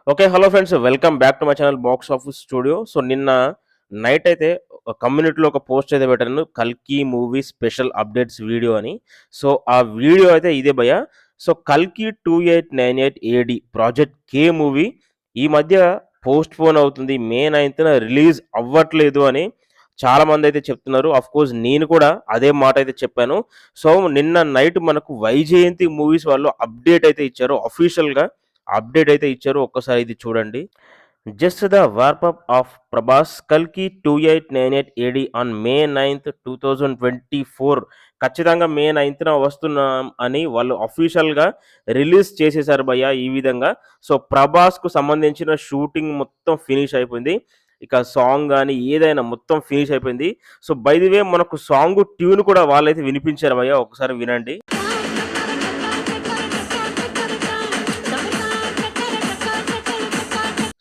Okay. Hello friends. Welcome back to my channel box office studio. So, నిన్న night అయితే కమ్యూనిటీలో ఒక post అయితే పెట్టాను. 'కల్కి' మూవీ స్పెషల్ అప్డేట్స్ వీడియో అని. సో, ఆ వీడియో అయితే ఇదే భయ్యా. సో, 'కల్కి 2898 ఏడీ' ప్రాజెక్ట్ 'కే' మూవీ ఈ మధ్య పోస్ట్‌పోన్ అవుతుంది. మే 9థ్ రిలీజ్ అవ్వట్లేదు అని చాలామందైతే చెప్తున్నారు. ఆఫ్‌కోర్స్ నేను కూడా అదే మాట అయితే చెప్పాను. సో, నిన్న నైట్ మనకు 'వైజయంతి మూవీస్' వాళ్ళు అప్డేట్ అయితే ఇచ్చారు. అఫీషియల్‌గా అప్డేట్ అయితే ఇచ్చారు. ఒక్కసారి ఇది చూడండి. Just the warp up of Prabhas 'కల్కి 2898 ఏడీ' ఆన్ మే 9థ్ 2024 ఖచ్చితంగా మే 9థ్‌న వస్తున్నాం అని వాళ్ళు అఫీషియల్‌గా రిలీజ్ చేసేసారు భయ్యా ఈ విధంగా. సో, ప్రభాస్‌కు సంబంధించిన షూటింగ్ మొత్తం ఫినిష్ అయిపోయింది. ఇక సాంగ్ గాని ఏదైనా మొత్తం ఫినిష్ అయిపోయింది. సో, బై ది వే మనకు సాంగ్ ట్యూన్ కూడా వాళ్ళైతే వినిపించారు భయ్యా. ఒకసారి వినండి.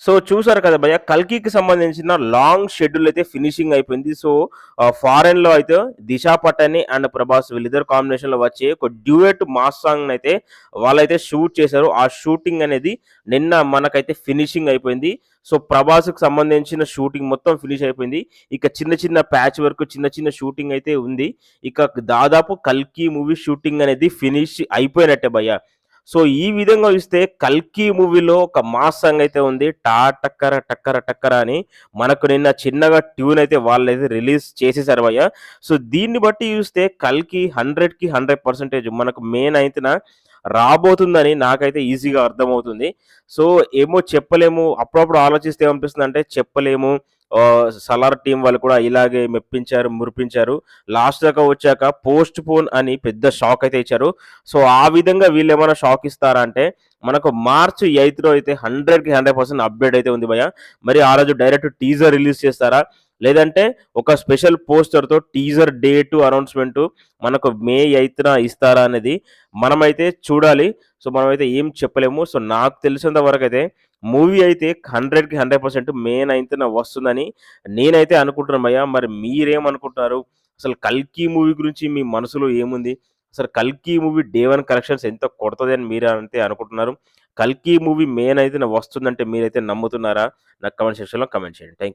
సో, చూసారు కదా భయ్యా! 'కల్కి'కి సంబంధించిన లాంగ్ షెడ్యూల్ అయితే ఫినిషింగ్ అయిపోయింది. సో, ఫారెన్‌లో అయితే 'దిశా పటాని' అండ్ 'ప్రభాస్' వీళ్ళిద్దరు కాంబినేషన్‌లో వచ్చే ఒక డ్యూయెట్ మాస్ సాంగ్‌నైతే వాళ్ళైతే షూట్ చేశారు. ఆ షూటింగ్ అనేది నిన్న మనకైతే ఫినిషింగ్ అయిపోయింది. సో, 'ప్రభాస్‌కి' సంబంధించిన షూటింగ్ మొత్తం ఫినిష్ అయిపోయింది. ఇక చిన్న చిన్న ప్యాచ్ వర్క్, చిన్న చిన్న షూటింగ్ అయితే ఉంది. ఇక దాదాపు 'కల్కి' మూవీ షూటింగ్ అనేది ఫినిష్ అయిపోయినట్టే భయ్యా. సో, ఈ విధంగా చూస్తే 'కల్కి' మూవీలో ఒక మాస్ సాంగ్ అయితే ఉంది. 'టా టక్కర టక్కర టక్కర' అని మనకు నిన్న చిన్నగా ట్యూన్ అయితే వాళ్ళైతే రిలీజ్ చేసేసారు భయ్యా. సో, దీన్ని బట్టి చూస్తే 'కల్కి' 100కి 100% మనకు మే 9థ్‌న రాబోతుందని నాకైతే ఈజీగా అర్థమవుతుంది. సో, ఏమో చెప్పలేము. అప్పుడప్పుడు ఆలోచిస్తే ఏమనిపిస్తుందంటే చెప్పలేము. 'సలార్' టీమ్ వాళ్ళు కూడా ఇలాగే మెప్పించారు, మురిపించారు. లాస్ట్ దాకా వచ్చాక పోస్ట్‌పోన్ అని పెద్ద షాక్ అయితే ఇచ్చారు. సో, ఆ విధంగా వీళ్ళేమైనా షాక్ ఇస్తారా అంటే, మనకు మార్చ్ 8థ్‌లో అయితే 100కి 100% అప్‌డేట్ అయితే ఉంది భయ్యా. మరి ఆ రోజు డైరెక్ట్ టీజర్ రిలీజ్ చేస్తారా? లేదంటే ఒక స్పెషల్ పోస్టర్‌తో టీజర్ డేటు అనౌన్స్‌మెంటు మనకు మే 8థ్‌న ఇస్తారా అనేది మనమైతే చూడాలి. సో, మనమైతే ఏం చెప్పలేము. సో, నాకు తెలిసినంత వరకైతే మూవీ అయితే 100కి 100% మే 9థ్‌న వస్తుందని నేనైతే అనుకుంటున్నాను భయ్యా. మరి మీరేమనుకుంటున్నారు? అసలు 'కల్కి' మూవీ గురించి మీ మనసులో ఏముంది? అసలు 'కల్కి' మూవీ డే 1 కలెక్షన్స్ ఎంత కొడతది అని మీరైతే అనుకుంటున్నారు? 'కల్కి' మూవీ మే 9థ్‌న వస్తుందంటే మీరైతే నమ్ముతున్నారా? నాకు కామెంట్ సెక్షన్‌లో కామెంట్ చేయండి. Thank you.